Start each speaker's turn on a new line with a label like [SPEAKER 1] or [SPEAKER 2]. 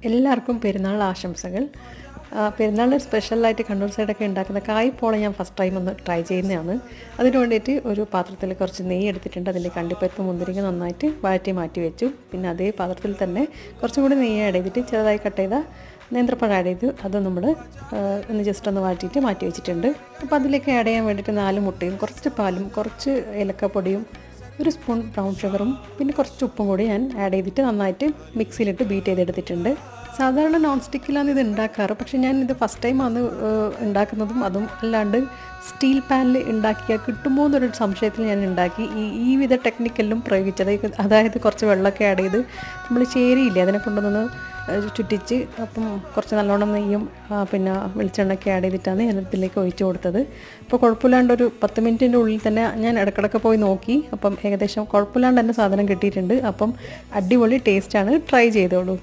[SPEAKER 1] എല്ലാവർക്കും പെരുന്നാൾ ആശംസകൾ. പെരുന്നാളിന് സ്പെഷ്യലായിട്ട് കണ്ണൂർ സൈഡൊക്കെ ഉണ്ടാക്കുന്ന കായ്പോള ഞാൻ ഫസ്റ്റ് ടൈം ഒന്ന് ട്രൈ ചെയ്യുന്നതാണ്. അതിന് വേണ്ടിയിട്ട് ഒരു പാത്രത്തിൽ കുറച്ച് നെയ്യ് എടുത്തിട്ടുണ്ട്. അതിലേക്ക് അണ്ടിപ്പരിപ്പ് മുന്തിരിങ്ങ നന്നായിട്ട് വഴറ്റി മാറ്റി വെച്ചു. പിന്നെ അതേ പാത്രത്തിൽ തന്നെ കുറച്ചും കൂടി നെയ്യ് ആഡ് ചെയ്തിട്ട് ചെറുതായി കട്ട് ചെയ്ത നേന്ത്രപ്പഴം ആഡ് ചെയ്ത് അത് നമ്മൾ ഒന്ന് ജസ്റ്റ് ഒന്ന് വാട്ടിയിട്ട് മാറ്റി വെച്ചിട്ടുണ്ട്. അപ്പോൾ അതിലേക്ക് ആഡ് ചെയ്യാൻ വേണ്ടിയിട്ട് 4 മുട്ടയും കുറച്ച് പാലും കുറച്ച് ഏലക്കപ്പൊടിയും 1 സ്പൂൺ ബ്രൗൺ ഷുഗറും പിന്നെ കുറച്ച് ഉപ്പും കൂടി ഞാൻ ആഡ് ചെയ്തിട്ട് നന്നായിട്ട് മിക്സിയിലിട്ട് ബീറ്റ് ചെയ്തെടുത്തിട്ടുണ്ട്. സാധാരണ നോൺ സ്റ്റിക്കിലാണ് ഇത് ഉണ്ടാക്കാറ്. പക്ഷേ ഞാൻ ഇത് ഫസ്റ്റ് ടൈം ആണ് ഉണ്ടാക്കുന്നതും അതും അല്ലാണ്ട് സ്റ്റീൽ പാനിൽ ഉണ്ടാക്കിയാൽ കിട്ടുമോ എന്നൊരു സംശയത്തിൽ ഞാൻ ഉണ്ടാക്കി ഈ വിധ ടെക്നിക്കെല്ലാം പ്രയോഗിച്ചത്. അതായത് കുറച്ച് വെള്ളമൊക്കെ ആഡ് ചെയ്ത് നമ്മൾ ചേരിയില്ലേ അതിനെ കൊണ്ടുവന്ന് ചുറ്റിച്ച് അപ്പം കുറച്ച് നല്ലോണം നെയ്യും പിന്നെ വെളിച്ചെണ്ണയൊക്കെ ആഡ് ചെയ്തിട്ടാണ് ഞാൻ ഇതിലേക്ക് ഒഴിച്ച് കൊടുത്തത്. അപ്പോൾ കുഴപ്പമില്ലാണ്ട് ഒരു 10 മിനിറ്റിൻ്റെ ഉള്ളിൽ തന്നെ ഞാൻ ഇടയ്ക്കിടയ്ക്ക് പോയി നോക്കി. അപ്പം ഏകദേശം കുഴപ്പമില്ലാണ്ട് തന്നെ സാധനം കിട്ടിയിട്ടുണ്ട്. അപ്പം അടിപൊളി ടേസ്റ്റാണ്. ട്രൈ ചെയ്തോളൂ.